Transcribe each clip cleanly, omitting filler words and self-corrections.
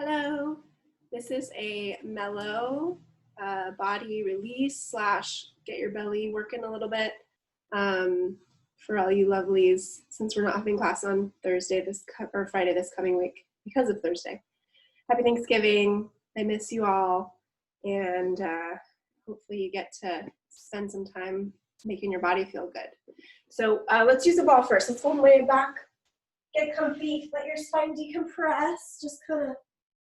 Hello, this is a mellow body release slash get your belly working a little bit for all you lovelies, since we're not having class on Thursday or Friday this coming week because of Thursday. Happy Thanksgiving. I miss you all, and hopefully you get to spend some time making your body feel good. So let's use the ball first. Let's go way back, get comfy, let your spine decompress, just kind of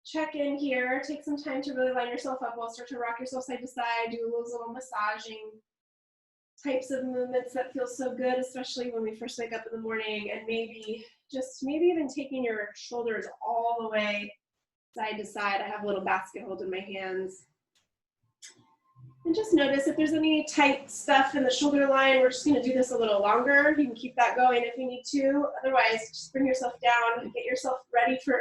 check in here, take some time to really line yourself up. We'll start to rock yourself side to side, do those little massaging types of movements that feel so good, especially when we first wake up in the morning, and maybe even taking your shoulders all the way side to side. I have a little basket hold in my hands. And just notice if there's any tight stuff in the shoulder line. We're just going to do this a little longer. You can keep that going if you need to. Otherwise, just bring yourself down and get yourself ready for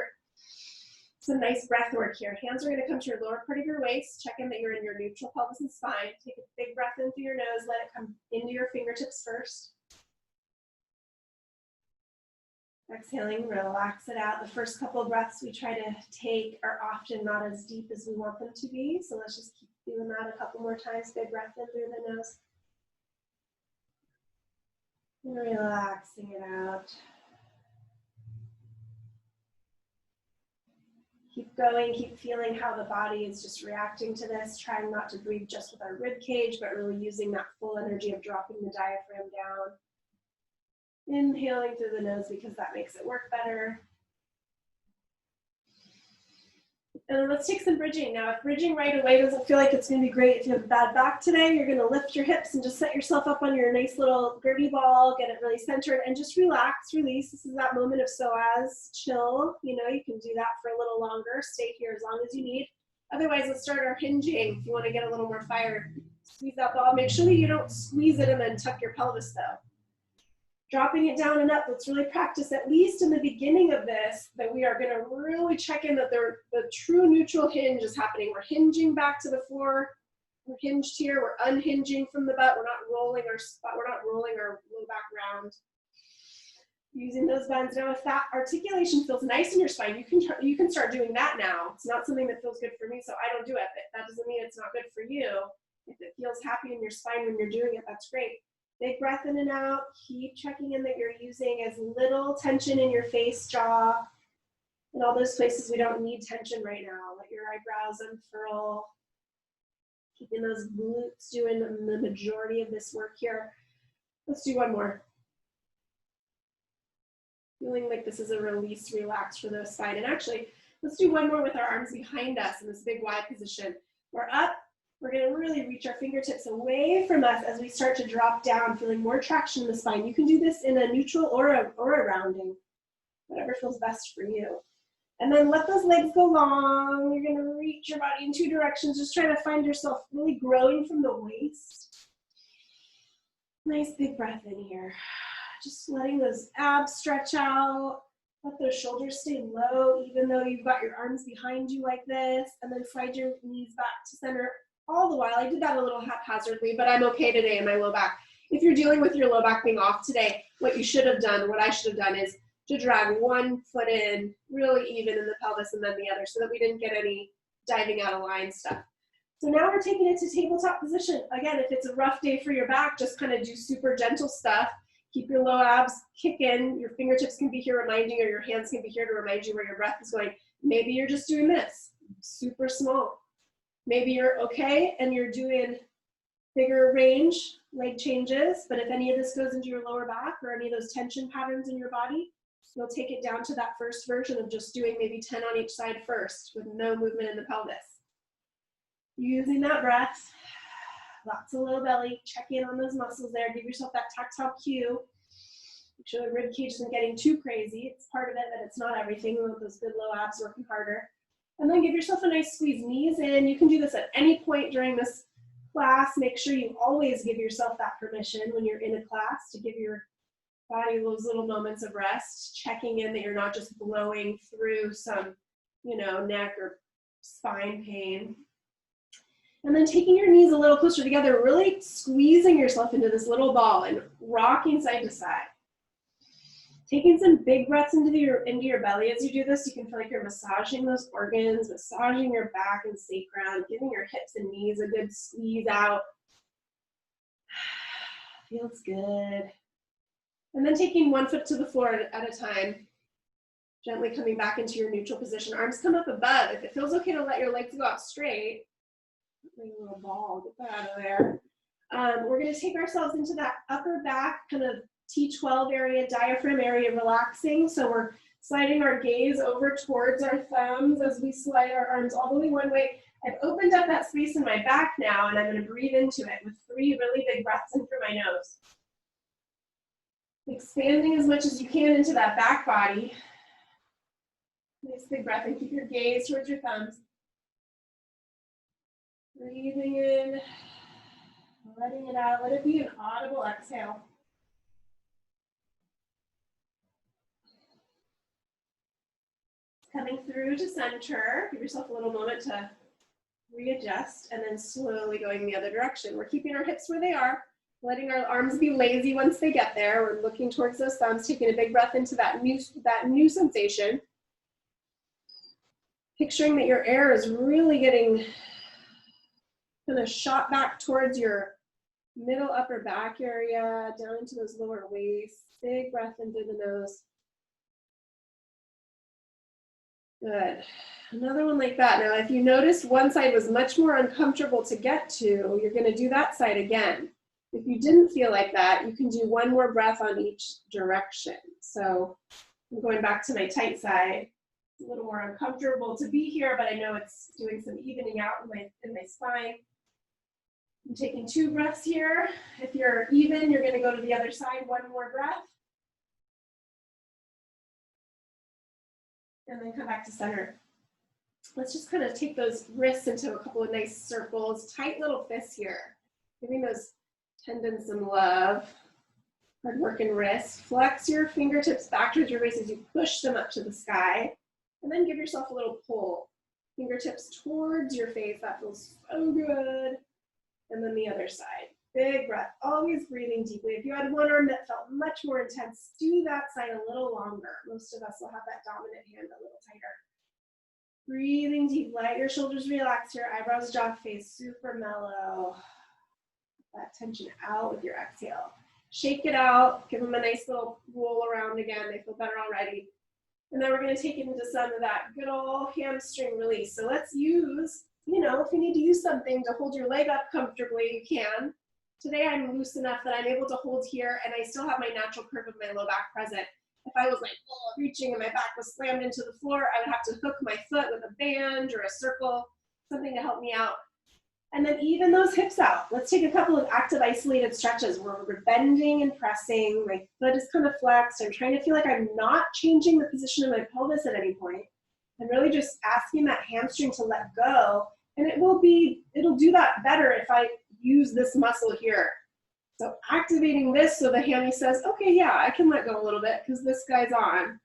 some nice breath work here. Hands are going to come to your lower part of your waist. Check in that you're in your neutral pelvis and spine. Take a big breath in through your nose. Let it come into your fingertips first. Exhaling, relax it out. The first couple of breaths we try to take are often not as deep as we want them to be. So let's just keep doing that a couple more times. Big breath in through the nose. And relaxing it out. Keep going, keep feeling how the body is just reacting to this, trying not to breathe just with our rib cage, but really using that full energy of dropping the diaphragm down. Inhaling through the nose because that makes it work better. And then let's take some bridging. Now, if bridging right away doesn't feel like it's going to be great, if you have a bad back today, you're going to lift your hips and just set yourself up on your nice little Gertie ball, get it really centered, and just relax, release. This is that moment of psoas, chill. You know, you can do that for a little longer. Stay here as long as you need. Otherwise, let's start our hinging. If you want to get a little more fire, squeeze that ball. Make sure that you don't squeeze it and then tuck your pelvis, though. Dropping it down and up, let's really practice, at least in the beginning of this, that we are going to really check in that the true neutral hinge is happening. We're hinging back to the floor. We're hinged here. We're unhinging from the butt. We're not rolling our spot. We're not rolling our low back round. Using those bends. Now, if that articulation feels nice in your spine, you can start doing that now. It's not something that feels good for me, so I don't do it. But that doesn't mean it's not good for you. If it feels happy in your spine when you're doing it, that's great. Big breath in and out. Keep checking in that you're using as little tension in your face, jaw, and all those places we don't need tension right now. Let your eyebrows unfurl. Keeping those glutes doing the majority of this work here. Let's do one more. Feeling like this is a release, relax for the spine. And actually, let's do one more with our arms behind us in this big wide position. We're up. We're going to really reach our fingertips away from us as we start to drop down, feeling more traction in the spine. You can do this in a neutral or a rounding, whatever feels best for you. And then let those legs go long. You're going to reach your body in two directions, just trying to find yourself really growing from the waist. Nice big breath in here. Just letting those abs stretch out. Let those shoulders stay low, even though you've got your arms behind you like this. And then slide your knees back to center. All the while, I did that a little haphazardly, but I'm okay today in my low back. If you're dealing with your low back being off today, what you should have done, what I should have done, is to drag one foot in really even in the pelvis and then the other, so that we didn't get any diving out of line stuff. So now we're taking it to tabletop position. Again, if it's a rough day for your back, just kind of do super gentle stuff. Keep your low abs kick in. Your fingertips can be here reminding, or your hands can be here to remind you where your breath is going. Maybe you're just doing this, super small. Maybe you're okay and you're doing bigger range leg changes, but if any of this goes into your lower back or any of those tension patterns in your body, you'll take it down to that first version of just doing maybe 10 on each side first with no movement in the pelvis. Using that breath, lots of low belly, check in on those muscles there, give yourself that tactile cue. Make sure the rib cage isn't getting too crazy. It's part of it, but it's not everything. We want those good low abs working harder. And then give yourself a nice squeeze, knees in. You can do this at any point during this class. Make sure you always give yourself that permission when you're in a class to give your body those little moments of rest, checking in that you're not just blowing through some, neck or spine pain. And then taking your knees a little closer together, really squeezing yourself into this little ball and rocking side to side. Taking some big breaths into your belly as you do this. You can feel like you're massaging those organs, massaging your back and sacrum, giving your hips and knees a good squeeze out. Feels good. And then taking one foot to the floor at a time, gently coming back into your neutral position. Arms come up above. If it feels okay to let your legs go out straight, like a little ball, get that out of there. We're going to take ourselves into that upper back kind of T12 area, diaphragm area, relaxing. So we're sliding our gaze over towards our thumbs as we slide our arms all the way one way. I've opened up that space in my back now, and I'm going to breathe into it with 3 really big breaths in through my nose. Expanding as much as you can into that back body. Nice big breath, and keep your gaze towards your thumbs. Breathing in, letting it out. Let it be an audible exhale. Coming through to center. Give yourself a little moment to readjust, and then slowly going the other direction. We're keeping our hips where they are, letting our arms be lazy once they get there. We're looking towards those thumbs, taking a big breath into that new sensation. Picturing that your air is really getting kind of shot back towards your middle upper back area, down into those lower waists. Big breath in through the nose. Good. Another one like that. Now, if you noticed one side was much more uncomfortable to get to, you're going to do that side again. If you didn't feel like that, you can do one more breath on each direction. So I'm going back to my tight side. It's a little more uncomfortable to be here, but I know it's doing some evening out in my spine. I'm taking 2 breaths here. If you're even, you're going to go to the other side. One more breath. And then come back to center. Let's just kind of take those wrists into a couple of nice circles. Tight little fists here. Giving those tendons some love. Hard working wrists. Flex your fingertips back towards your waist as you push them up to the sky. And then give yourself a little pull. Fingertips towards your face. That feels so good. And then the other side. Big breath. Always breathing deeply. If you had one arm that felt much more intense, do that side a little longer. Most of us will have that dominant hand a little tighter. Breathing deep. Let your shoulders relax. Your eyebrows, jaw, face super mellow. That tension out with your exhale. Shake it out. Give them a nice little roll around again. They feel better already. And then we're going to take it into some of that good old hamstring release. So let's use, if you need to use something to hold your leg up comfortably, you can. Today I'm loose enough that I'm able to hold here, and I still have my natural curve of my low back present. If I was reaching and my back was slammed into the floor, I would have to hook my foot with a band or a circle, something to help me out. And then even those hips out. Let's take a couple of active isolated stretches where we're bending and pressing. My foot is kind of flexed. I'm trying to feel like I'm not changing the position of my pelvis at any point. I'm really just asking that hamstring to let go. And it'll do that better if I use this muscle here. So activating this so the hammy says, okay, yeah, I can let go a little bit because this guy's on.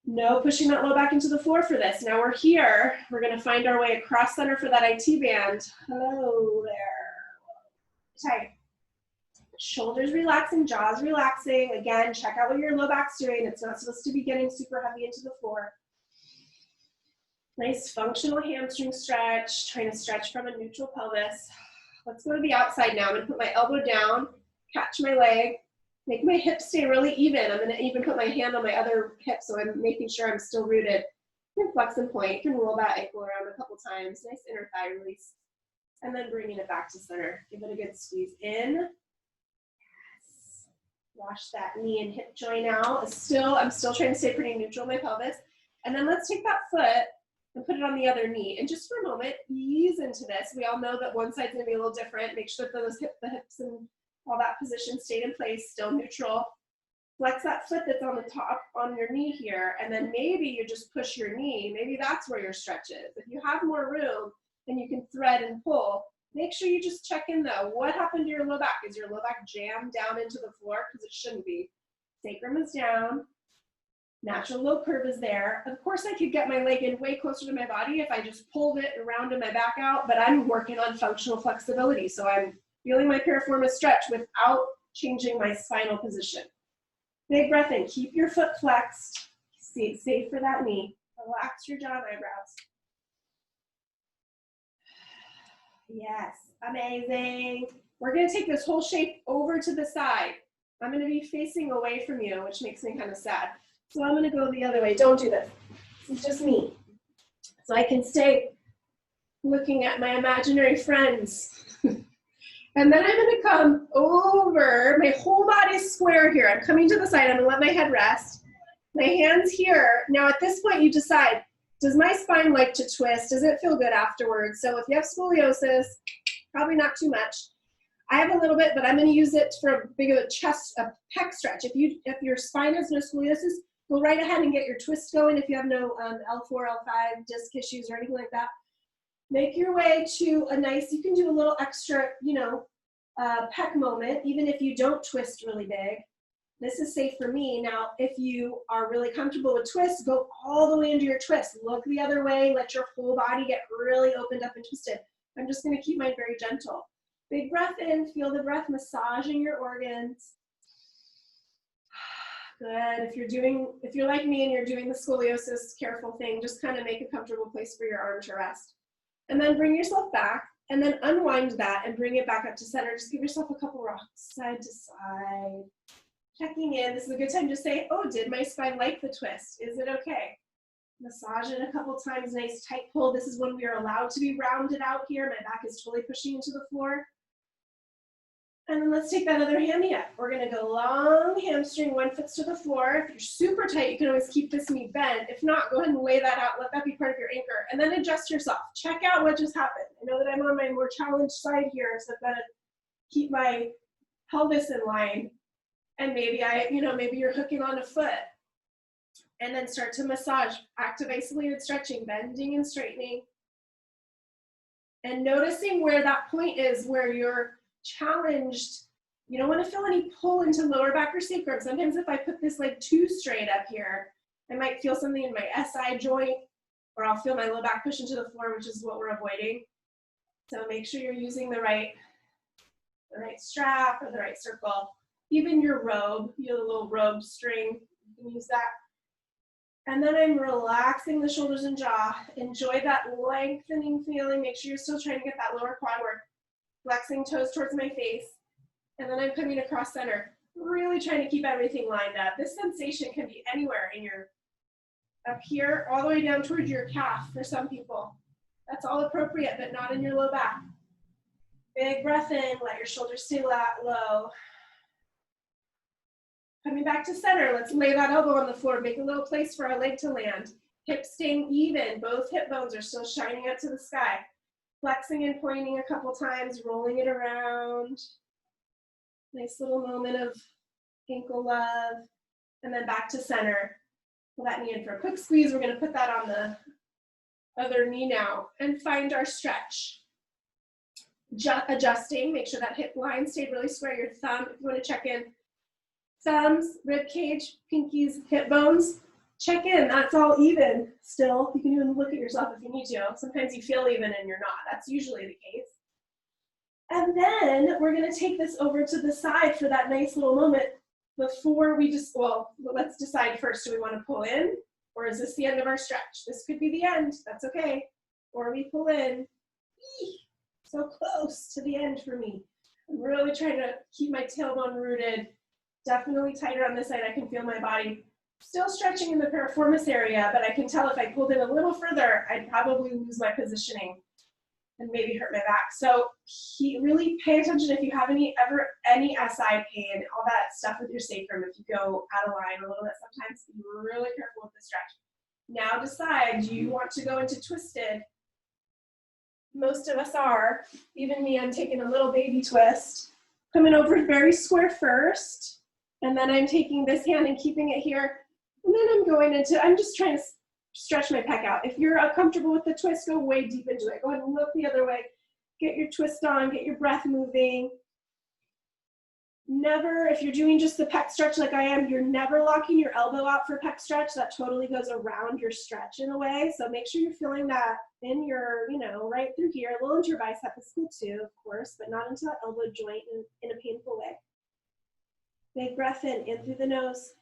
No pushing that low back into the floor for this. Now we're here. We're going to find our way across center for that IT band. Hello there. Tight. Shoulders relaxing, jaws relaxing. Again, check out what your low back's doing. It's not supposed to be getting super heavy into the floor. Nice functional hamstring stretch. Trying to stretch from a neutral pelvis. Let's go to the outside now. I'm going to put my elbow down, catch my leg. Make my hips stay really even. I'm going to even put my hand on my other hip so I'm making sure I'm still rooted. You can flex and point. You can roll that ankle around a couple times. Nice inner thigh release. And then bringing it back to center. Give it a good squeeze in. Yes. Wash that knee and hip joint out. I'm still trying to stay pretty neutral in my pelvis. And then let's take that foot and put it on the other knee. And just for a moment, ease into this. We all know that one side's going to be a little different. Make sure that the hips and all that position stayed in place, still neutral. Flex that foot that's on the top on your knee here, and then maybe you just push your knee. Maybe that's where your stretch is. If you have more room and you can thread and pull, make sure you just check in though. What happened to your low back? Is your low back jammed down into the floor? Because it shouldn't be. Sacrum is down. Natural low curve is there. Of course, I could get my leg in way closer to my body if I just pulled it around and my back out, but I'm working on functional flexibility. So I'm feeling my piriformis stretch without changing my spinal position. Big breath in. Keep your foot flexed. See, safe for that knee. Relax your jaw and eyebrows. Yes, amazing. We're going to take this whole shape over to the side. I'm going to be facing away from you, which makes me kind of sad. So I'm going to go the other way. Don't do this. This is just me. So I can stay looking at my imaginary friends. And then I'm going to come over. My whole body's square here. I'm coming to the side. I'm going to let my head rest. My hands here. Now at this point you decide, does my spine like to twist? Does it feel good afterwards? So if you have scoliosis, probably not too much. I have a little bit, but I'm going to use it for a big of a chest, a pec stretch. If your spine has no scoliosis, go right ahead and get your twist going. If you have no L4, L5 disc issues or anything like that, make your way to a nice, you can do a little extra, pec moment, even if you don't twist really big. This is safe for me. Now, if you are really comfortable with twists, go all the way into your twist. Look the other way, let your whole body get really opened up and twisted. I'm just gonna keep mine very gentle. Big breath in, feel the breath massaging your organs. Good. If you're like me and you're doing the scoliosis careful thing, just kind of make a comfortable place for your arm to rest. And then bring yourself back and then unwind that and bring it back up to center. Just give yourself a couple rocks side to side. Checking in. This is a good time to say, oh, did my spine like the twist? Is it okay? Massage it a couple times, nice tight pull. This is when we are allowed to be rounded out here. My back is totally pushing into the floor. And then let's take that other hammy up. We're gonna go long hamstring, one foot's to the floor. If you're super tight, you can always keep this knee bent. If not, go ahead and lay that out. Let that be part of your anchor. And then adjust yourself. Check out what just happened. I know that I'm on my more challenged side here, so I've gotta keep my pelvis in line. And maybe maybe you're hooking on a foot. And then start to massage, active isolated stretching, bending and straightening. And noticing where that point is where you're challenged. You don't want to feel any pull into lower back or sacrum. Sometimes if I put this like too straight up here, I might feel something in my SI joint, or I'll feel my low back push into the floor, which is what we're avoiding. So make sure you're using the right strap or the right circle. Even your robe, you have a little robe string, you can use that. And then I'm relaxing the shoulders and jaw. Enjoy that lengthening feeling. Make sure you're still trying to get that lower quad work. Flexing toes towards my face. And then I'm coming across center. Really trying to keep everything lined up. This sensation can be anywhere in your, up here, all the way down towards your calf for some people. That's all appropriate, but not in your low back. Big breath in, let your shoulders stay low. Coming back to center, let's lay that elbow on the floor, make a little place for our leg to land. Hips staying even, both hip bones are still shining up to the sky. Flexing and pointing a couple times, rolling it around. Nice little moment of ankle love. And then back to center. Pull that knee in for a quick squeeze. We're gonna put that on the other knee now and find our stretch. Adjusting, make sure that hip line stayed really square. Your thumb, if you wanna check in, thumbs, rib cage, pinkies, hip bones. Check in, that's all even still. You can even look at yourself if you need to. Sometimes you feel even and you're not. That's usually the case. And then we're gonna take this over to the side for that nice little moment before we just, well, let's decide first, do we wanna pull in or is this the end of our stretch? This could be the end, that's okay. Or we pull in, so close to the end for me. I'm really trying to keep my tailbone rooted. Definitely tighter on this side. I can feel my body still stretching in the piriformis area, but I can tell if I pulled in a little further, I'd probably lose my positioning and maybe hurt my back. So really pay attention if you have any SI pain, all that stuff with your sacrum. If you go out of line a little bit, sometimes be really careful with the stretch. Now decide, do you want to go into twisted? Most of us are. Even me, I'm taking a little baby twist. Coming over very square first. And then I'm taking this hand and keeping it here. And then I'm going into, I'm just trying to stretch my pec out. If you're uncomfortable with the twist, go way deep into it. Go ahead and look the other way. Get your twist on, get your breath moving. Never, if you're doing just the pec stretch like I am, you're never locking your elbow out for pec stretch. That totally goes around your stretch in a way. So make sure you're feeling that in your, right through here. A little into your bicep is cool too, of course, but not into that elbow joint in a painful way. Big breath in through the nose.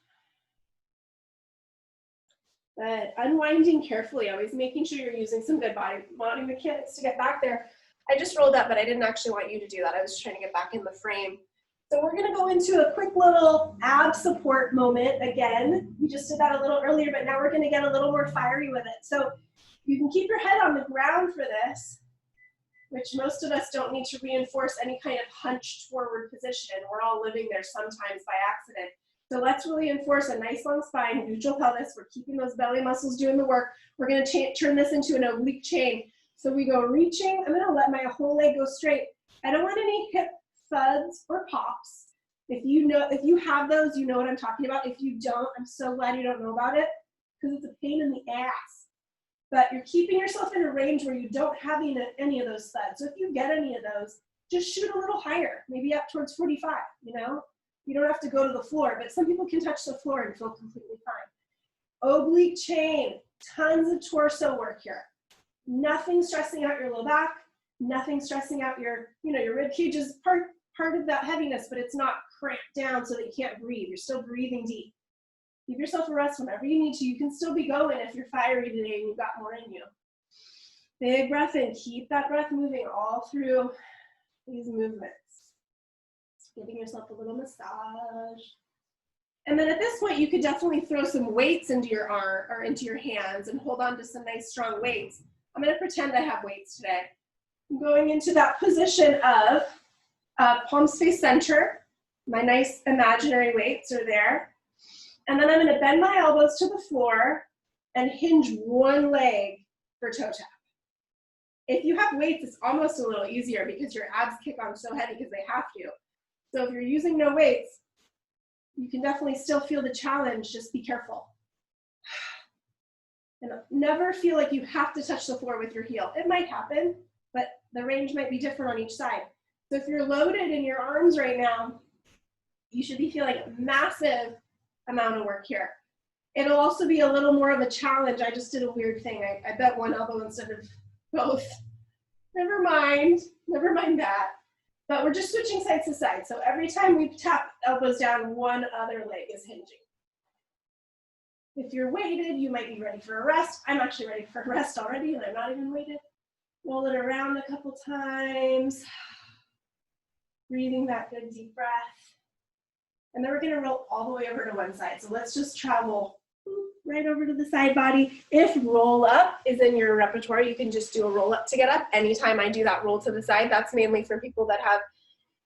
But unwinding carefully, always making sure you're using some good body mechanics to get back there. I just rolled up, but I didn't actually want you to do that. I was trying to get back in the frame. So we're gonna go into a quick little ab support moment again. We just did that a little earlier, but now we're gonna get a little more fiery with it. So you can keep your head on the ground for this, which most of us don't need to reinforce any kind of hunched forward position. We're all living there sometimes by accident. So let's really enforce a nice long spine, neutral pelvis. We're keeping those belly muscles doing the work. We're gonna turn this into an oblique chain. So we go reaching. I'm gonna let my whole leg go straight. I don't want any hip thuds or pops. If you have those, you know what I'm talking about. If you don't, I'm so glad you don't know about it, because it's a pain in the ass. But you're keeping yourself in a range where you don't have any of those thuds. So if you get any of those, just shoot a little higher, maybe up towards 45, you know? You don't have to go to the floor, but some people can touch the floor and feel completely fine. Oblique chain, tons of torso work here. Nothing stressing out your low back, nothing stressing out your rib cage is part of that heaviness, but it's not cramped down so that you can't breathe. You're still breathing deep. Give yourself a rest whenever you need to. You can still be going if you're fiery today and you've got more in you. Big breath in. Keep that breath moving all through these movements. Giving yourself a little massage. And then at this point, you could definitely throw some weights into your arm or into your hands and hold on to some nice strong weights. I'm going to pretend I have weights today. I'm going into that position of palms face center. My nice imaginary weights are there. And then I'm going to bend my elbows to the floor and hinge one leg for toe tap. If you have weights, it's almost a little easier because your abs kick on so heavy because they have to. So if you're using no weights, you can definitely still feel the challenge. Just be careful. And never feel like you have to touch the floor with your heel. It might happen, but the range might be different on each side. So if you're loaded in your arms right now, you should be feeling a massive amount of work here. It'll also be a little more of a challenge. I just did a weird thing. I bent one elbow instead of both. Never mind that. But we're just switching side to side. So every time we tap elbows down, one other leg is hinging. If you're weighted, you might be ready for a rest. I'm actually ready for a rest already, and I'm not even weighted. Roll it around a couple times. Breathing that good deep breath. And then we're gonna roll all the way over to one side. So let's just travel right over to the side body. If roll up is in your repertoire, you can just do a roll up to get up. Anytime I do that roll to the side, that's mainly for people that have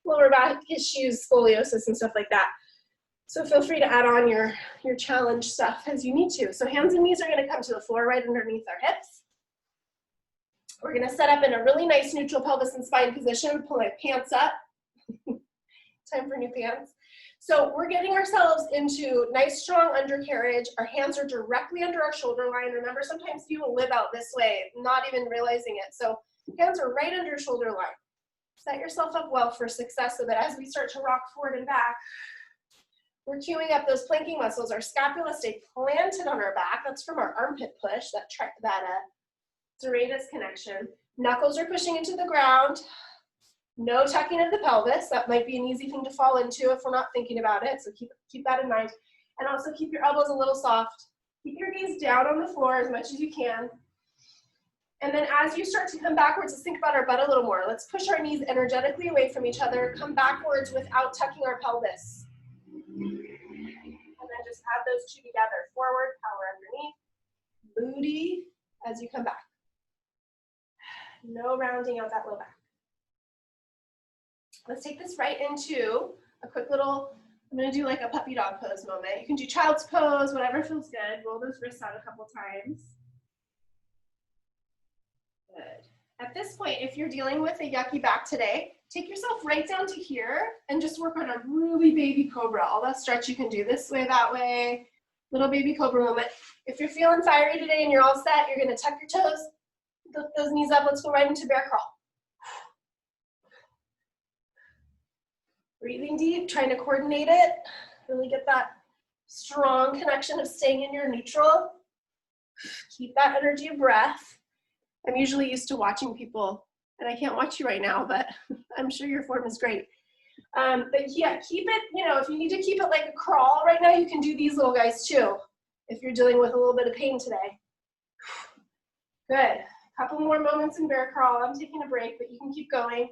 lower back issues, scoliosis, and stuff like that. So feel free to add on your challenge stuff as you need to. So hands and knees are gonna come to the floor right underneath our hips. We're gonna set up in a really nice neutral pelvis and spine position, pull my pants up. Time for new pants. So we're getting ourselves into nice strong undercarriage. Our hands are directly under our shoulder line. Remember, sometimes people live out this way, not even realizing it. So hands are right under your shoulder line. Set yourself up well for success so that as we start to rock forward and back, we're queuing up those planking muscles. Our scapula stay planted on our back. That's from our armpit push, that serratus connection. Knuckles are pushing into the ground. No tucking of the pelvis. That might be an easy thing to fall into if we're not thinking about it. So keep that in mind. And also keep your elbows a little soft. Keep your gaze down on the floor as much as you can. And then as you start to come backwards, let's think about our butt a little more. Let's push our knees energetically away from each other. Come backwards without tucking our pelvis. And then just add those two together. Forward, power underneath. Booty as you come back. No rounding out that low back. Let's take this right into a quick little, I'm gonna do like a puppy dog pose moment. You can do child's pose, whatever feels good. Roll those wrists out a couple times. Good. At this point, if you're dealing with a yucky back today, take yourself right down to here and just work on a really baby cobra. All that stretch you can do this way, that way. Little baby cobra moment. If you're feeling fiery today and you're all set, you're gonna tuck your toes, lift those knees up. Let's go right into bear crawl. Breathing deep, trying to coordinate it. Really get that strong connection of staying in your neutral. Keep that energy of breath. I'm usually used to watching people, and I can't watch you right now, but I'm sure your form is great. But yeah, keep it, if you need to keep it like a crawl right now, you can do these little guys too. if you're dealing with a little bit of pain today. Good. Couple more moments in bear crawl. I'm taking a break, but you can keep going.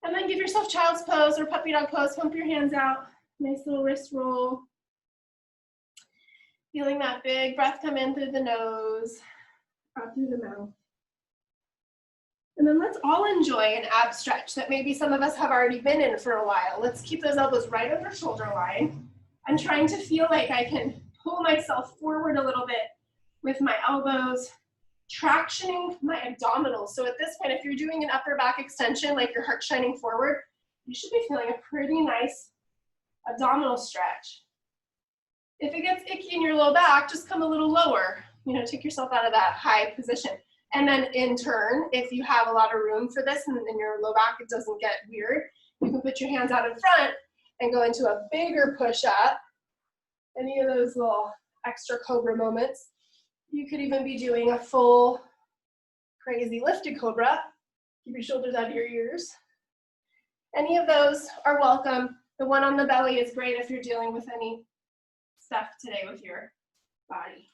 And then give yourself child's pose or puppy dog pose. Pump your hands out. Nice little wrist roll. Feeling that big breath come in through the nose, out through the mouth. And then let's all enjoy an ab stretch that maybe some of us have already been in for a while. Let's keep those elbows right under shoulder line. I'm trying to feel like I can pull myself forward a little bit with my elbows, tractioning my abdominals. So at this point, if you're doing an upper back extension, like your heart shining forward, you should be feeling a pretty nice abdominal stretch. If it gets icky in your low back, just come a little lower. You know, take yourself out of that high position. And then in turn, if you have a lot of room for this and in your low back, it doesn't get weird, you can put your hands out in front and go into a bigger push up. Any of those little extra cobra moments. You could even be doing a full crazy lifted cobra. Keep your shoulders out of your ears. Any of those are welcome. The one on the belly is great if you're dealing with any stuff today with your body.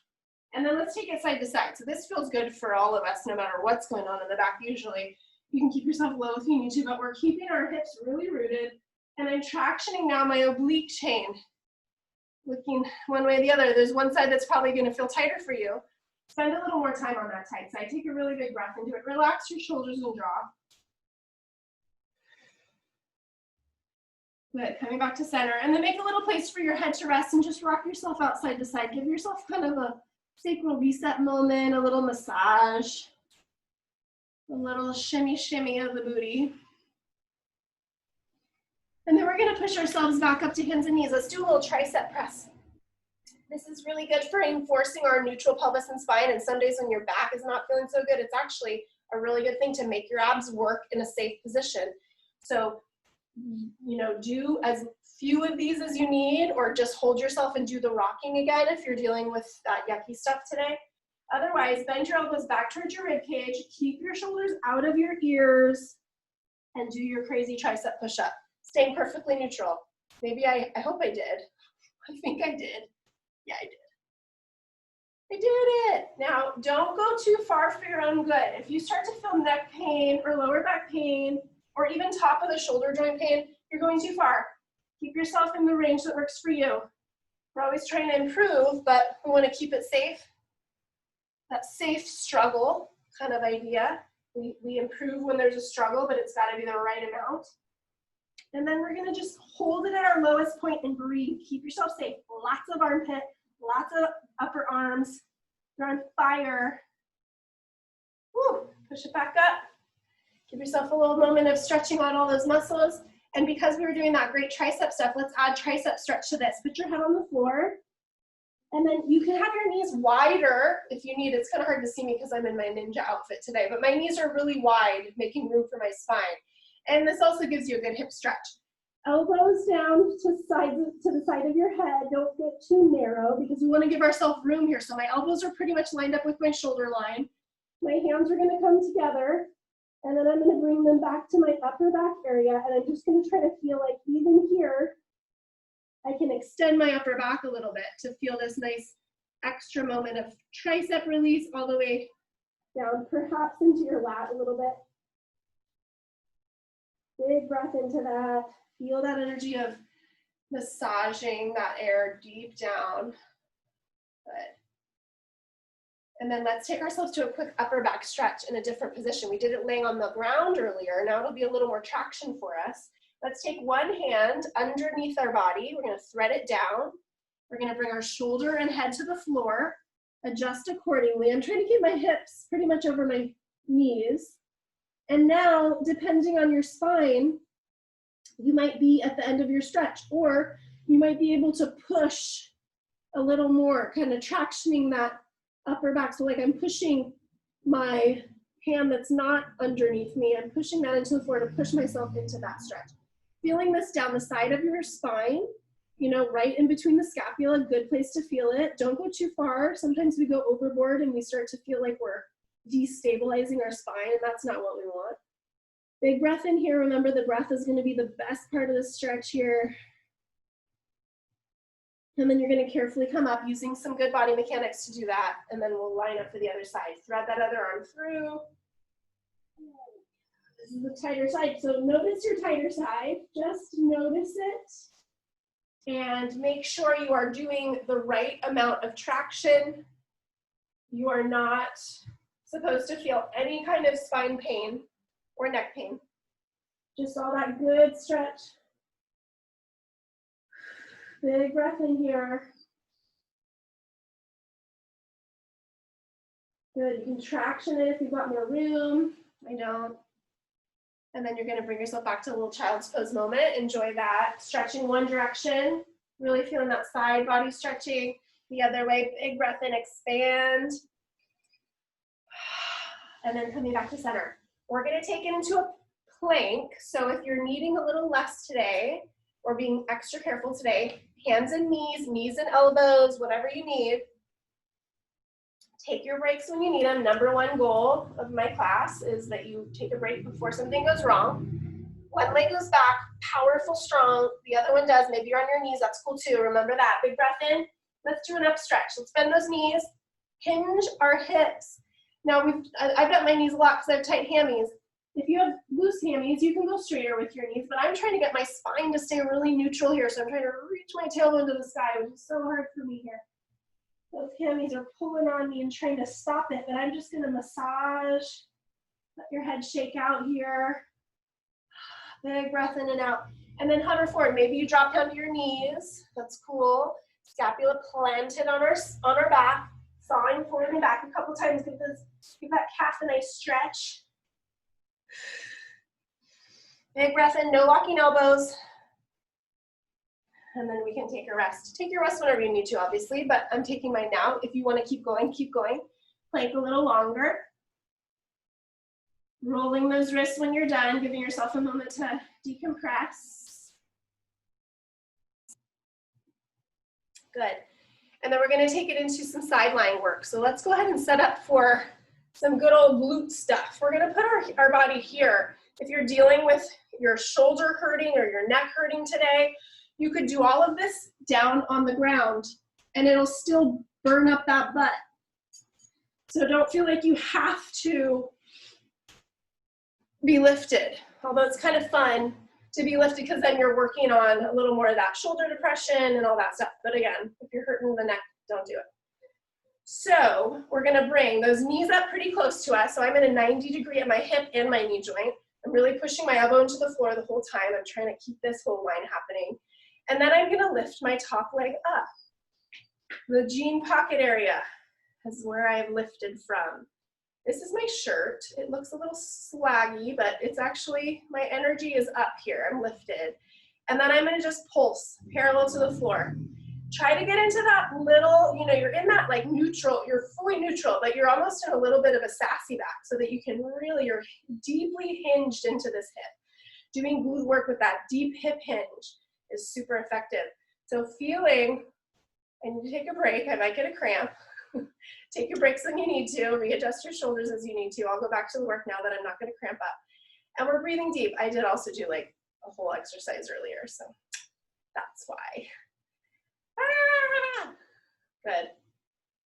And then let's take it side to side. So this feels good for all of us, no matter what's going on in the back usually. You can keep yourself low if you need to, but we're keeping our hips really rooted. And I'm tractioning now my oblique chain. Looking one way or the other. There's one side that's probably gonna feel tighter for you. Spend a little more time on that tight side. Take a really big breath into it. Relax your shoulders and jaw. Good, coming back to center. And then make a little place for your head to rest and just rock yourself out side to side. Give yourself kind of a sacral reset moment, a little massage, a little shimmy shimmy of the booty. And then we're gonna push ourselves back up to hands and knees. Let's do a little tricep press. This is really good for enforcing our neutral pelvis and spine, and some days when your back is not feeling so good, it's actually a really good thing to make your abs work in a safe position. So, you know, do as few of these as you need, or just hold yourself and do the rocking again if you're dealing with that yucky stuff today. Otherwise, bend your elbows back towards your rib cage, keep your shoulders out of your ears, and do your crazy tricep push-up. Staying perfectly neutral. Maybe I hope I did. I think I did. Yeah, I did. I did it. Now, don't go too far for your own good. If you start to feel neck pain or lower back pain, or even top of the shoulder joint pain, you're going too far. Keep yourself in the range that works for you. We're always trying to improve, but we want to keep it safe. That safe struggle kind of idea. We improve when there's a struggle, but it's got to be the right amount. And then we're gonna just hold it at our lowest point and breathe. Keep yourself safe. Lots of armpit, lots of upper arms. You're on fire. Woo, push it back up. Give yourself a little moment of stretching out all those muscles. And because we were doing that great tricep stuff, let's add tricep stretch to this. Put your head on the floor. And then you can have your knees wider if you need. It's kind of hard to see me because I'm in my ninja outfit today, but my knees are really wide, making room for my spine. And this also gives you a good hip stretch. Elbows down to the side of your head. Don't get too narrow because we want to give ourselves room here. So my elbows are pretty much lined up with my shoulder line. My hands are going to come together. And then I'm going to bring them back to my upper back area. And I'm just going to try to feel like even here, I can extend my upper back a little bit to feel this nice extra moment of tricep release all the way down, perhaps into your lat a little bit. Big breath into that. Feel that energy of massaging that air deep down. Good. And then let's take ourselves to a quick upper back stretch in a different position. We did it laying on the ground earlier. Now it'll be a little more traction for us. Let's take one hand underneath our body. We're going to thread it down. We're going to bring our shoulder and head to the floor. Adjust accordingly. I'm trying to keep my hips pretty much over my knees. And now, depending on your spine, you might be at the end of your stretch, or you might be able to push a little more, kind of tractioning that upper back. So like I'm pushing my hand that's not underneath me, I'm pushing that into the floor to push myself into that stretch. Feeling this down the side of your spine, you know, right in between the scapula, good place to feel it. Don't go too far. Sometimes we go overboard and we start to feel like we're destabilizing our spine, and that's not what we want. Big breath in here. Remember, the breath is going to be the best part of the stretch here. And then you're going to carefully come up using some good body mechanics to do that. And then we'll line up for the other side. Thread that other arm through. This is the tighter side. So notice your tighter side. Just notice it. And make sure you are doing the right amount of traction. You are not supposed to feel any kind of spine pain or neck pain. Just all that good stretch. Big breath in here. Good, you can traction it if you've got more room. I don't. And then you're gonna bring yourself back to a little child's pose moment. Enjoy that. Stretching one direction, really feeling that side body stretching. The other way, big breath in, expand. And then coming back to center. We're gonna take it into a plank. So if you're needing a little less today, or being extra careful today, hands and knees and elbows, whatever you need. Take your breaks when you need them. Number one goal of my class is that you take a break before something goes wrong. One leg goes back, powerful, strong. The other one does. Maybe you're on your knees. That's cool too. Remember that. Big breath in. Let's do an up stretch. Let's bend those knees. Hinge our hips. Now, I've bent my knees a lot because I have tight hammies. If you have loose hammies, you can go straighter with your knees, but I'm trying to get my spine to stay really neutral here, so I'm trying to reach my tailbone to the sky, which is so hard for me here. Those hammies are pulling on me and trying to stop it, but I'm just gonna massage. Let your head shake out here. Big breath in and out. And then hover forward. Maybe you drop down to your knees. That's cool. Scapula planted on our back. Sawing forward and back a couple times. Give that calf a nice stretch. Big breath in, no locking elbows. And then we can take a rest. Take your rest whenever you need to, obviously, but I'm taking mine now. If you want to keep going, keep going. Plank a little longer. Rolling those wrists when you're done, giving yourself a moment to decompress. Good. And then we're going to take it into some sideline work. So let's go ahead and set up for some good old glute stuff. We're going to put our body here. If you're dealing with your shoulder hurting or your neck hurting today, you could do all of this down on the ground and it'll still burn up that butt. So don't feel like you have to be lifted, although it's kind of fun to be lifted because then you're working on a little more of that shoulder depression and all that stuff. But again, if you're hurting the neck, don't do it. So we're gonna bring those knees up pretty close to us. So I'm at a 90 degree at my hip and my knee joint. I'm really pushing my elbow into the floor the whole time. I'm trying to keep this whole line happening. And then I'm gonna lift my top leg up. The jean pocket area is where I've lifted from. This is my shirt. It looks a little swaggy, but it's actually, my energy is up here. I'm lifted. And then I'm gonna just pulse parallel to the floor. Try to get into that little, you're in that like neutral, you're fully neutral, but you're almost in a little bit of a sassy back so that you can really, you're deeply hinged into this hip. Doing glute work with that deep hip hinge is super effective. So feeling, I need to take a break, I might get a cramp. Take your breaks when you need to, readjust your shoulders as you need to. I'll go back to the work now that I'm not gonna cramp up. And we're breathing deep. I did also do like a whole exercise earlier, so that's why. Ah, good.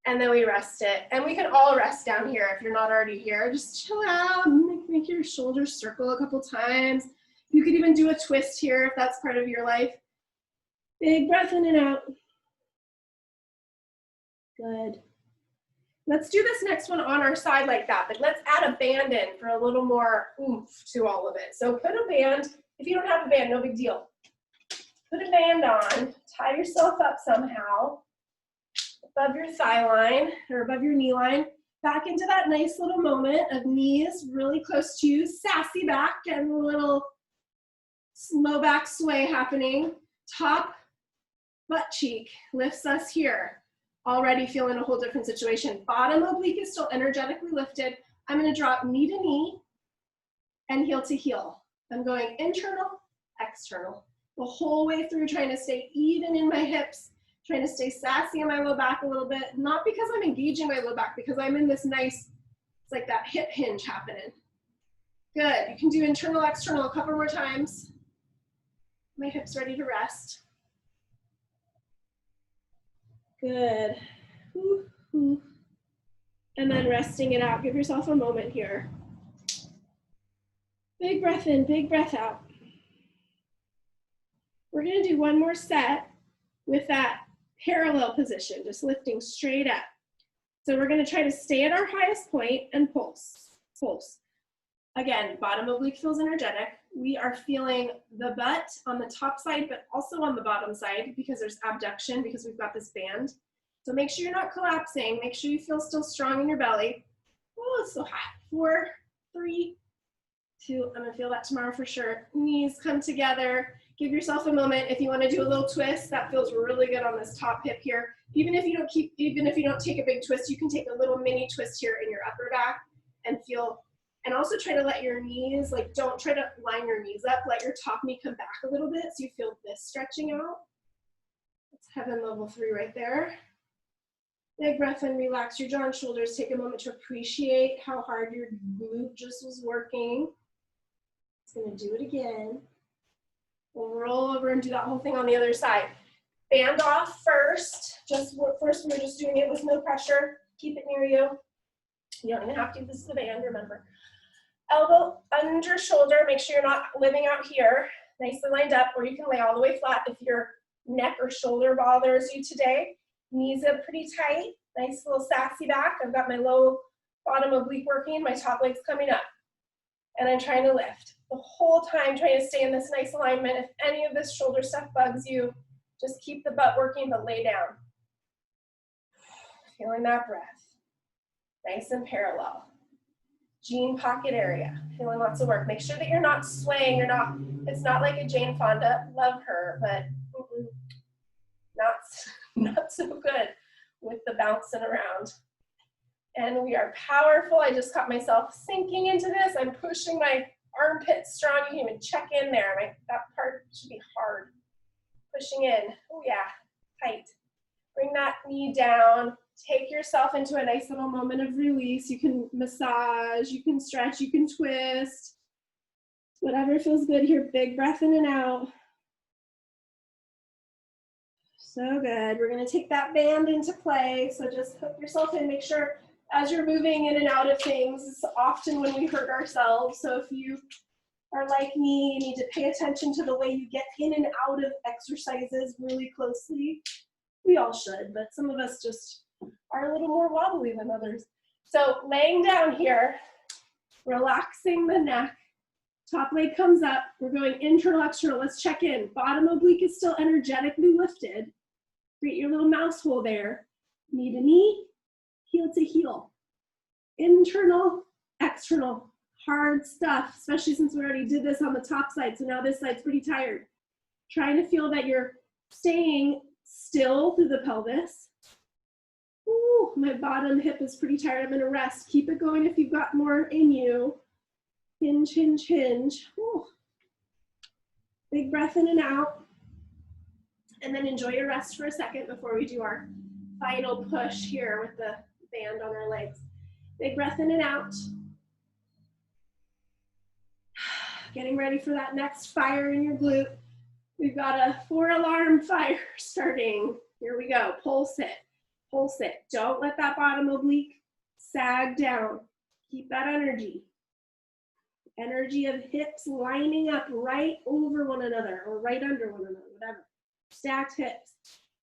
And then we rest it. And we can all rest down here if you're not already here. Just chill out, make your shoulders circle a couple times. You could even do a twist here if that's part of your life. Big breath in and out. Good. Let's do this next one on our side like that, but let's add a band in for a little more oomph to all of it. So put a band, if you don't have a band, no big deal. Put a band on, tie yourself up somehow, above your thigh line or above your knee line, back into that nice little moment of knees really close to you, sassy back, getting a little low back sway happening. Top butt cheek lifts us here. Already feeling a whole different situation. Bottom oblique is still energetically lifted. I'm gonna drop knee to knee and heel to heel. I'm going internal, external. The whole way through, trying to stay even in my hips, trying to stay sassy in my low back a little bit, not because I'm engaging my low back, because I'm in this nice, it's like that hip hinge happening. Good, you can do internal, external a couple more times. My hips ready to rest. Good. Whew, whew. And then resting it out. Give yourself a moment here. Big breath in, big breath out. We're gonna do one more set with that parallel position, just lifting straight up. So we're gonna try to stay at our highest point and pulse, pulse. Again, bottom oblique feels energetic. We are feeling the butt on the top side, but also on the bottom side because there's abduction because we've got this band. So make sure you're not collapsing. Make sure you feel still strong in your belly. Oh, it's so hot. 4, 3, 2, I'm gonna feel that tomorrow for sure. Knees come together. Give yourself a moment. If you wanna do a little twist, that feels really good on this top hip here. Even if you don't take a big twist, you can take a little mini twist here in your upper back and feel, and also try to let your knees, like don't try to line your knees up, let your top knee come back a little bit so you feel this stretching out. That's heaven level 3 right there. Big breath in, relax your jaw and shoulders. Take a moment to appreciate how hard your glute just was working. It's gonna do it again. We'll roll over and do that whole thing on the other side. Band off first. First we're just doing it with no pressure. Keep it near you. You don't even have to, this is the band, remember. Elbow under shoulder, make sure you're not living out here. Nicely lined up, or you can lay all the way flat if your neck or shoulder bothers you today. Knees up pretty tight, nice little sassy back. I've got my low bottom oblique working, my top leg's coming up. And I'm trying to lift. The whole time trying to stay in this nice alignment. If any of this shoulder stuff bugs you, just keep the butt working, but lay down. Feeling that breath. Nice and parallel. Jean pocket area, feeling lots of work. Make sure that you're not swaying, it's not like a Jane Fonda, love her, but not so good with the bouncing around. And we are powerful. I just caught myself sinking into this. I'm pushing my armpits strong. You can even check in there. That part should be hard. Pushing in, oh yeah, tight. Bring that knee down. Take yourself into a nice little moment of release. You can massage, you can stretch, you can twist. Whatever feels good here. Big breath in and out. So good. We're gonna take that band into play. So just hook yourself in, make sure as you're moving in and out of things, it's often when we hurt ourselves. So if you are like me, you need to pay attention to the way you get in and out of exercises really closely. We all should, but some of us just are a little more wobbly than others. So laying down here, relaxing the neck, top leg comes up, we're going internal, external, let's check in. Bottom oblique is still energetically lifted. Create your little mouse hole there. Knee to knee, heel to heel. Internal, external, hard stuff, especially since we already did this on the top side, so now this side's pretty tired. Trying to feel that you're staying still through the pelvis. Ooh, my bottom hip is pretty tired. I'm gonna rest. Keep it going if you've got more in you. Hinge, hinge, hinge. Ooh. Big breath in and out. And then enjoy your rest for a second before we do our final push here with the band on our legs. Big breath in and out. Getting ready for that next fire in your glute. We've got a 4-alarm fire starting. Here we go, pulse it, pulse it. Don't let that bottom oblique sag down. Keep that energy. Energy of hips lining up right over one another or right under one another, whatever. Stacked hips,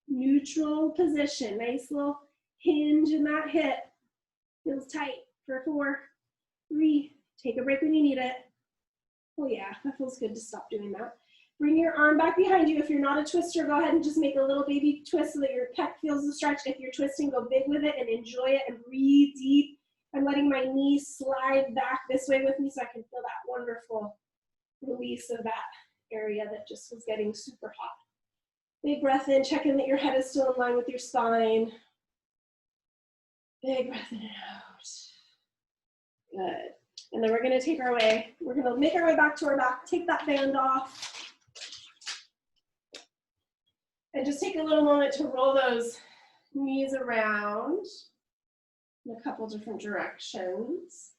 neutral position, nice little hinge in that hip. Feels tight for 4, 3, take a break when you need it. Oh yeah, that feels good to stop doing that. Bring your arm back behind you. If you're not a twister, go ahead and just make a little baby twist so that your pec feels the stretch. If you're twisting, go big with it and enjoy it and breathe deep. I'm letting my knees slide back this way with me so I can feel that wonderful release of that area that just was getting super hot. Big breath in, check in that your head is still in line with your spine. Big breath in and out. Good. And then we're gonna make our way back to our back, take that band off. And just take a little moment to roll those knees around in a couple different directions.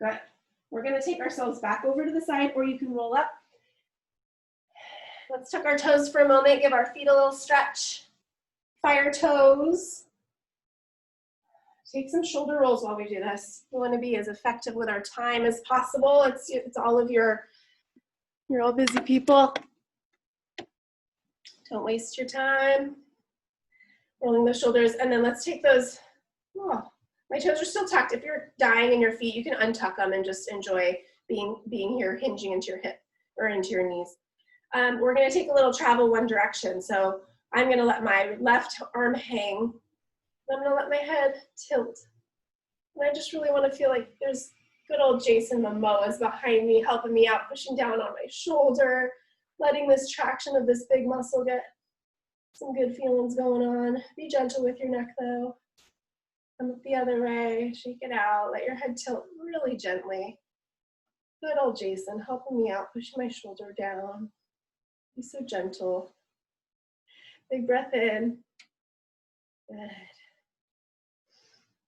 Good. We're gonna take ourselves back over to the side, or you can roll up. Let's tuck our toes for a moment, give our feet a little stretch. Fire toes. Take some shoulder rolls while we do this. We want to be as effective with our time as possible. It's all of you're all busy people. Don't waste your time. Rolling the shoulders, and then let's take those. Oh, my toes are still tucked. If you're dying in your feet, you can untuck them and just enjoy being here, hinging into your hip or into your knees. We're going to take a little travel one direction. So I'm going to let my left arm hang. I'm going to let my head tilt. And I just really want to feel like there's good old Jason Momoa is behind me, helping me out, pushing down on my shoulder, letting this traction of this big muscle get some good feelings going on. Be gentle with your neck though. Come up the other way, shake it out, let your head tilt really gently. Good old Jason helping me out, pushing my shoulder down. Be so gentle. Big breath in. Good.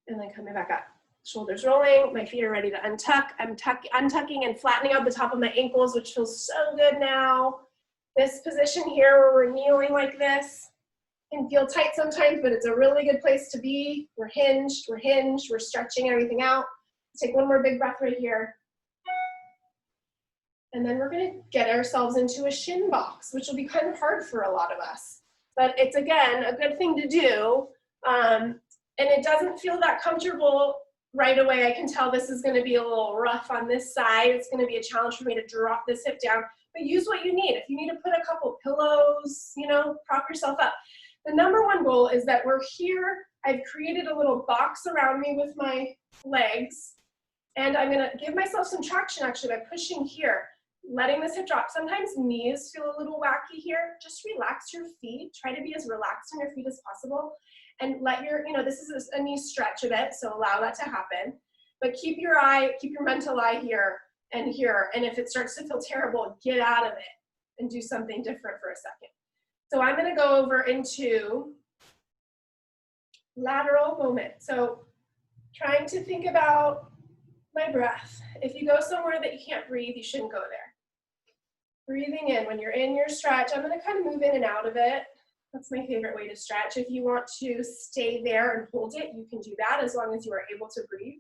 And then coming back up. Shoulders rolling, my feet are ready to untuck. I'm untucking and flattening out the top of my ankles, which feels so good now. This position here where we're kneeling like this can feel tight sometimes, but it's a really good place to be. We're hinged, we're stretching everything out. Let's take one more big breath right here. And then we're gonna get ourselves into a shin box, which will be kind of hard for a lot of us. But it's, again, a good thing to do. And it doesn't feel that comfortable right away. I can tell this is gonna be a little rough on this side. It's gonna be a challenge for me to drop this hip down, but use what you need. If you need to put a couple pillows, you know, prop yourself up. The number one goal is that we're here. I've created a little box around me with my legs, and I'm gonna give myself some traction actually by pushing here, letting this hip drop. Sometimes knees feel a little wacky here. Just relax your feet. Try to be as relaxed on your feet as possible. And let your, this is a knee stretch of it, so allow that to happen. But keep your mental eye here and here. And if it starts to feel terrible, get out of it and do something different for a second. So I'm gonna go over into lateral movement. So trying to think about my breath. If you go somewhere that you can't breathe, you shouldn't go there. Breathing in, when you're in your stretch, I'm gonna kind of move in and out of it. That's my favorite way to stretch. If you want to stay there and hold it, you can do that as long as you are able to breathe.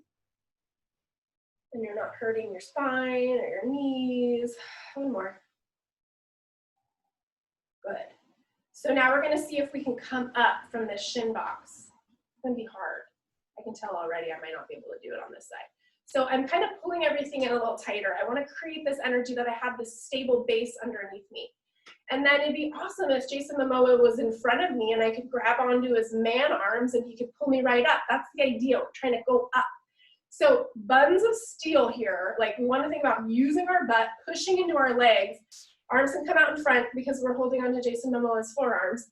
And you're not hurting your spine or your knees. One more. Good. So now we're gonna see if we can come up from this shin box. It's gonna be hard. I can tell already I might not be able to do it on this side. So I'm kind of pulling everything in a little tighter. I wanna create this energy that I have this stable base underneath me. And then it'd be awesome if Jason Momoa was in front of me and I could grab onto his man arms and he could pull me right up. That's the idea, we're trying to go up. So buns of steel here, like we want to think about using our butt, pushing into our legs. Arms can come out in front because we're holding onto Jason Momoa's forearms.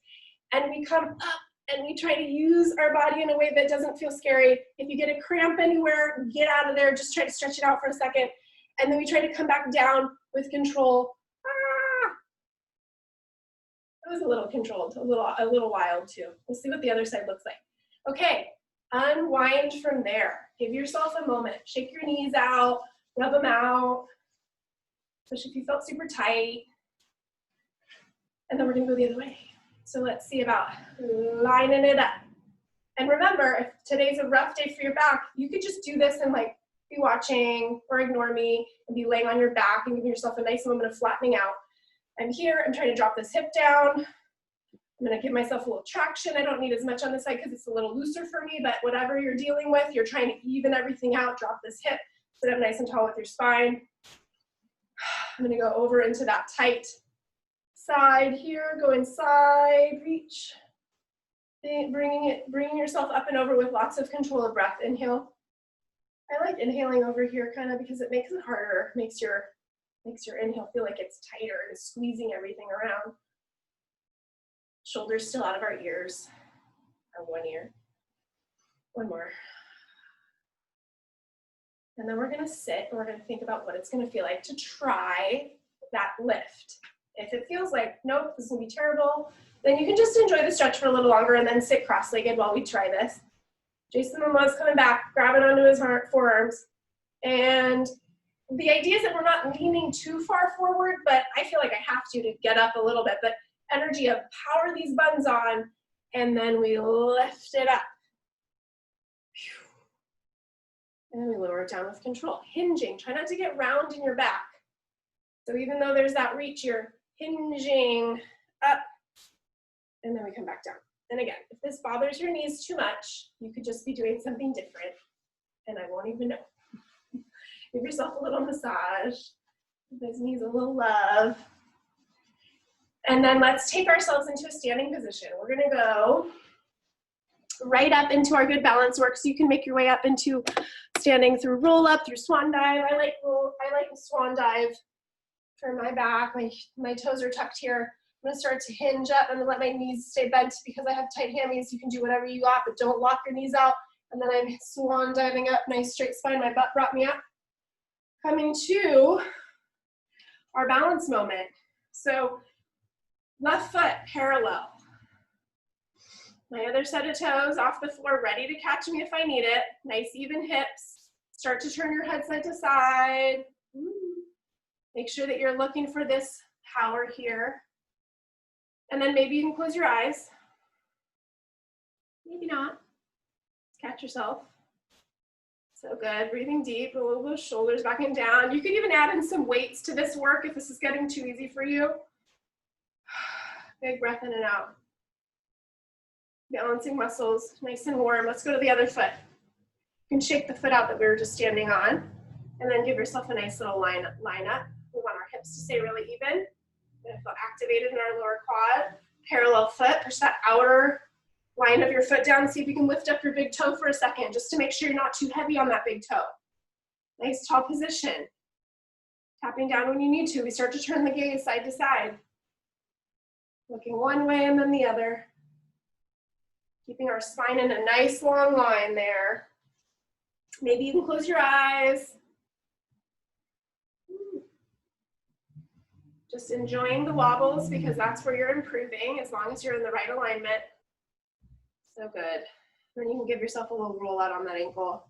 And we come up and we try to use our body in a way that doesn't feel scary. If you get a cramp anywhere, get out of there, just try to stretch it out for a second. And then we try to come back down with control. It was a little controlled, a little wild too. We'll see what the other side looks like. Okay, unwind from there. Give yourself a moment. Shake your knees out, rub them out, especially if you felt super tight. And then we're gonna go the other way. So let's see about lining it up. And remember, if today's a rough day for your back, you could just do this and like be watching or ignore me and be laying on your back and giving yourself a nice moment of flattening out. I'm here, I'm trying to drop this hip down. I'm gonna give myself a little traction. I don't need as much on this side because it's a little looser for me, but whatever you're dealing with, you're trying to even everything out, drop this hip, sit up nice and tall with your spine. I'm gonna go over into that tight side here, go inside, reach. Bringing yourself up and over with lots of control of breath. Inhale. I like inhaling over here kind of because it makes it harder, makes your inhale feel like it's tighter and squeezing everything around. Shoulders still out of our ears, or one ear. One more. And then we're gonna sit and we're gonna think about what it's gonna feel like to try that lift. If it feels like, nope, this is gonna be terrible, then you can just enjoy the stretch for a little longer and then sit cross-legged while we try this. Jason Momoa's coming back, grabbing onto his forearms, and The idea is that we're not leaning too far forward, but I feel like I have to get up a little bit. But energy of power these buns on, and then we lift it up. And then we lower it down with control. Hinging, try not to get round in your back. So even though there's that reach, you're hinging up, and then we come back down. And again, if this bothers your knees too much, you could just be doing something different, and I won't even know. Give yourself a little massage. Give those knees a little love. And then let's take ourselves into a standing position. We're gonna go right up into our good balance work, so you can make your way up into standing through roll up, through swan dive. I like the swan dive for my back. My toes are tucked here. I'm gonna start to hinge up. I'm gonna let my knees stay bent because I have tight hammies. You can do whatever you got, but don't lock your knees out. And then I'm swan diving up, nice straight spine. My butt brought me up. Coming to our balance moment. So left foot parallel. My other set of toes off the floor, ready to catch me if I need it. Nice even hips. Start to turn your head side to side. Make sure that you're looking for this power here. And then maybe you can close your eyes. Maybe not. Catch yourself. So good, breathing deep, a little bit of shoulders back and down. You could even add in some weights to this work if this is getting too easy for you. Big breath in and out. Balancing muscles, nice and warm. Let's go to the other foot. You can shake the foot out that we were just standing on, and then give yourself a nice little line up. We want our hips to stay really even. We're gonna feel activated in our lower quad. Parallel foot, push that outer line of your foot down. See if you can lift up your big toe for a second, just to make sure you're not too heavy on that big toe. Nice tall position. Tapping down when you need to. We start to turn the gaze side to side. Looking one way and then the other. Keeping our spine in a nice long line there. Maybe you can close your eyes. Just enjoying the wobbles because that's where you're improving as long as you're in the right alignment. So good. Then you can give yourself a little roll out on that ankle.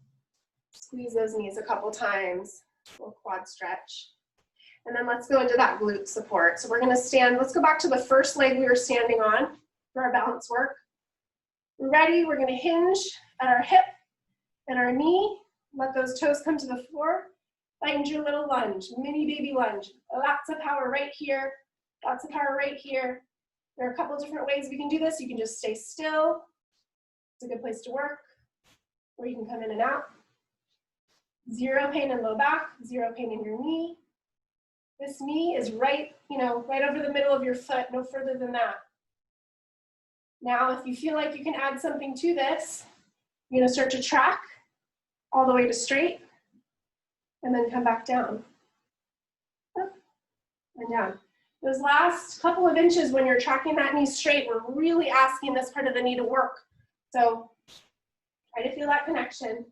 Squeeze those knees a couple times. A little quad stretch. And then let's go into that glute support. So we're gonna stand, let's go back to the first leg we were standing on for our balance work. We're ready, we're gonna hinge at our hip and our knee. Let those toes come to the floor. Find your little lunge, mini baby lunge. Lots of power right here, lots of power right here. There are a couple different ways we can do this. You can just stay still. It's a good place to work. Or you can come in and out. Zero pain in low back, zero pain in your knee. This knee is right, right over the middle of your foot, no further than that. Now, if you feel like you can add something to this, you're gonna start to track all the way to straight, and then come back down. Up and down. Those last couple of inches when you're tracking that knee straight, we're really asking this part of the knee to work. So try to feel that connection.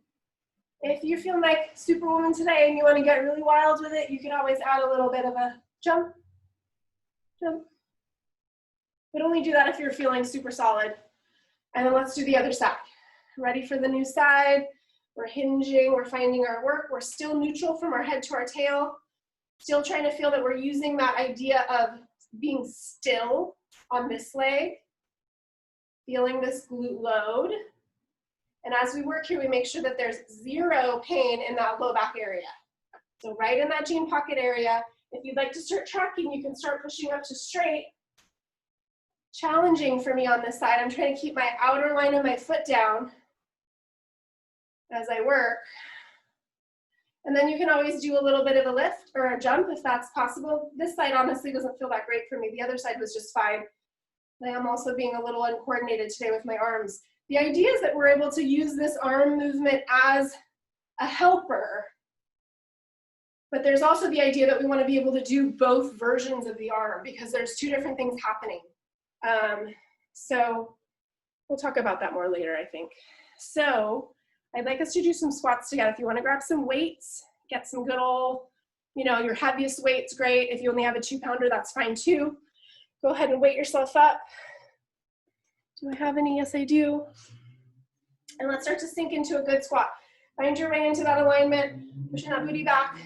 If you're feeling like Superwoman today and you want to get really wild with it, you can always add a little bit of a jump, jump. But only do that if you're feeling super solid. And then let's do the other side. Ready for the new side. We're hinging, we're finding our work. We're still neutral from our head to our tail. Still trying to feel that we're using that idea of being still on this leg. Feeling this glute load. And as we work here, we make sure that there's zero pain in that low back area. So right in that jean pocket area, if you'd like to start tracking, you can start pushing up to straight. Challenging for me on this side. I'm trying to keep my outer line of my foot down as I work. And then you can always do a little bit of a lift or a jump if that's possible. This side honestly doesn't feel that great for me. The other side was just fine. I am also being a little uncoordinated today with my arms. The idea is that we're able to use this arm movement as a helper, but there's also the idea that we want to be able to do both versions of the arm because there's two different things happening. So we'll talk about that more later, I think. So I'd like us to do some squats together. If you want to grab some weights, get some good old, your heaviest weight's great. If you only have a 2-pounder, that's fine too. Go ahead and weight yourself up. Do I have any? Yes, I do. And let's start to sink into a good squat. Find your way into that alignment, pushing that booty back.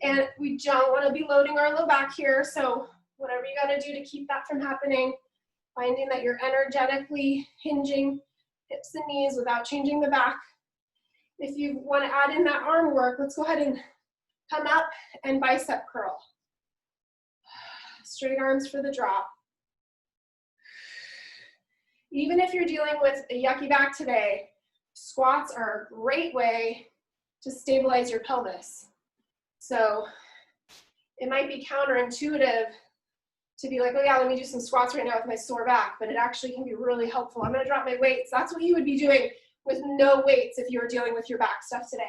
And we don't want to be loading our low back here. So whatever you got to do to keep that from happening, finding that you're energetically hinging hips and knees without changing the back. If you want to add in that arm work, let's go ahead and come up and bicep curl. Straight arms for the drop. Even if you're dealing with a yucky back today, squats are a great way to stabilize your pelvis. So it might be counterintuitive to be like, oh yeah, let me do some squats right now with my sore back, but it actually can be really helpful. I'm gonna drop my weights. That's what you would be doing with no weights if you were dealing with your back stuff today.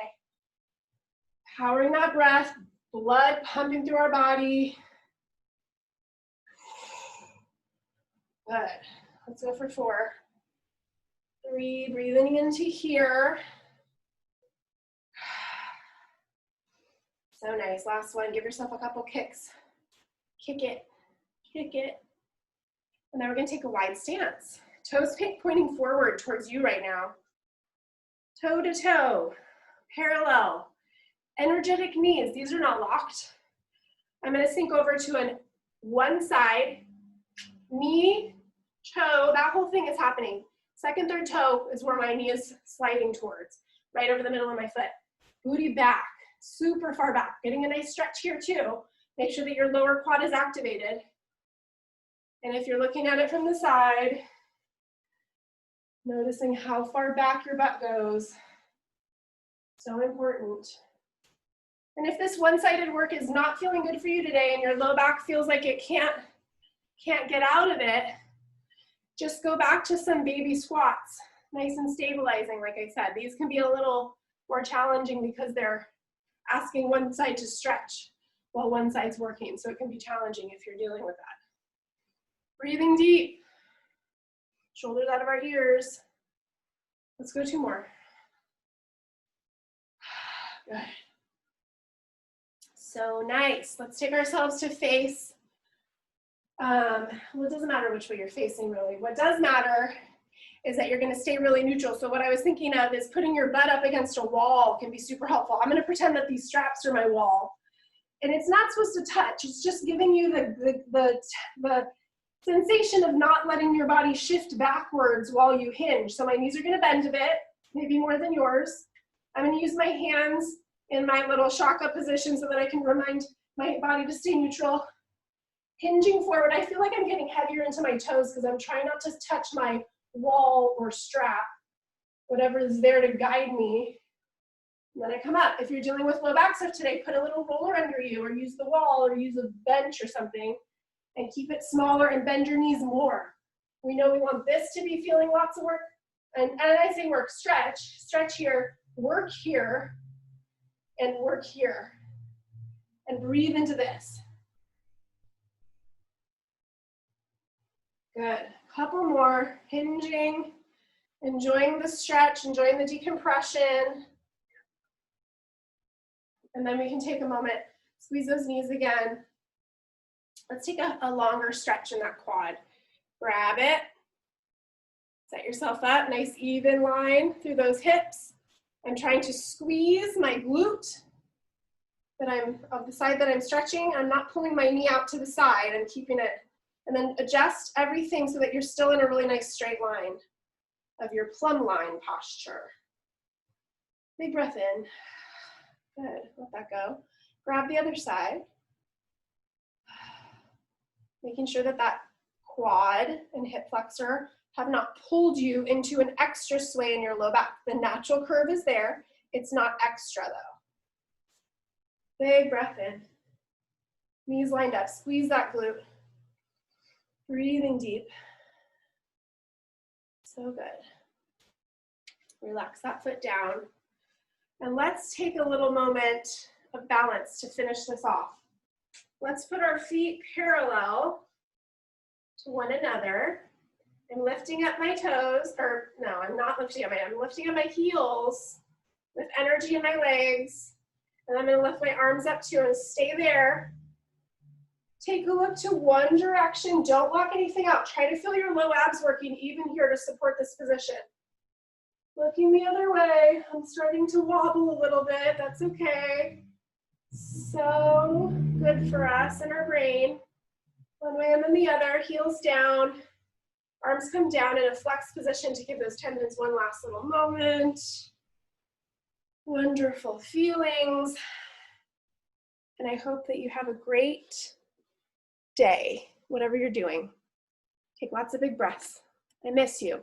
Powering that breath, blood pumping through our body. Good. Let's go for 4. 3, breathing into here. So nice. Last one. Give yourself a couple kicks. Kick it. Kick it. And then we're going to take a wide stance. Toes pointing forward towards you right now. Toe to toe. Parallel. Energetic knees. These are not locked. I'm going to sink over to one side. Knee, toe, that whole thing is happening. Second, third toe is where my knee is sliding towards, right over the middle of my foot. Booty back, super far back. Getting a nice stretch here too. Make sure that your lower quad is activated. And if you're looking at it from the side, noticing how far back your butt goes. So important. And if this one-sided work is not feeling good for you today and your low back feels like it can't get out of it, just go back to some baby squats, nice and stabilizing, like I said. These can be a little more challenging because they're asking one side to stretch while one side's working, so it can be challenging if you're dealing with that. Breathing deep, shoulders out of our ears. Let's go 2 more. Good. So nice. Let's take ourselves to face. Well, it doesn't matter which way you're facing, really. What does matter is that you're going to stay really neutral. So what I was thinking of is putting your butt up against a wall can be super helpful. I'm going to pretend that these straps are my wall. And it's not supposed to touch. It's just giving you the sensation of not letting your body shift backwards while you hinge. So my knees are going to bend a bit, maybe more than yours. I'm going to use my hands in my little shaka position so that I can remind my body to stay neutral. Hinging forward, I feel like I'm getting heavier into my toes because I'm trying not to touch my wall or strap, whatever is there to guide me. And then I come up. If you're dealing with low back stuff today, put a little roller under you or use the wall or use a bench or something and keep it smaller and bend your knees more. We know we want this to be feeling lots of work. And I say work, stretch here, work here, and work here. And breathe into this. Good. Couple more. Hinging, enjoying the stretch, enjoying the decompression. And then we can take a moment, squeeze those knees again. Let's take a longer stretch in that quad. Grab it. Set yourself up, nice even line through those hips. I'm trying to squeeze my glute of the side that I'm stretching. I'm not pulling my knee out to the side. I'm keeping it. And then adjust everything so that you're still in a really nice straight line of your plumb line posture. Big breath in. Good, let that go. Grab the other side. Making sure that that quad and hip flexor have not pulled you into an extra sway in your low back. The natural curve is there. It's not extra though. Big breath in. Knees lined up, squeeze that glute. Breathing deep. So good. Relax that foot down. And let's take a little moment of balance to finish this off. Let's put our feet parallel to one another. I'm lifting up my toes, or no, I'm not lifting up I'm lifting up my heels with energy in my legs. And I'm gonna lift my arms up too and stay there. Take a look to one direction. Don't lock anything out. Try to feel your low abs working even here to support this position. Looking the other way. I'm starting to wobble a little bit. That's okay. So good for us and our brain. One way and then the other, heels down, arms come down in a flex position to give those tendons one last little moment. Wonderful feelings. And I hope that you have a great day, whatever you're doing. Take lots of big breaths. I miss you.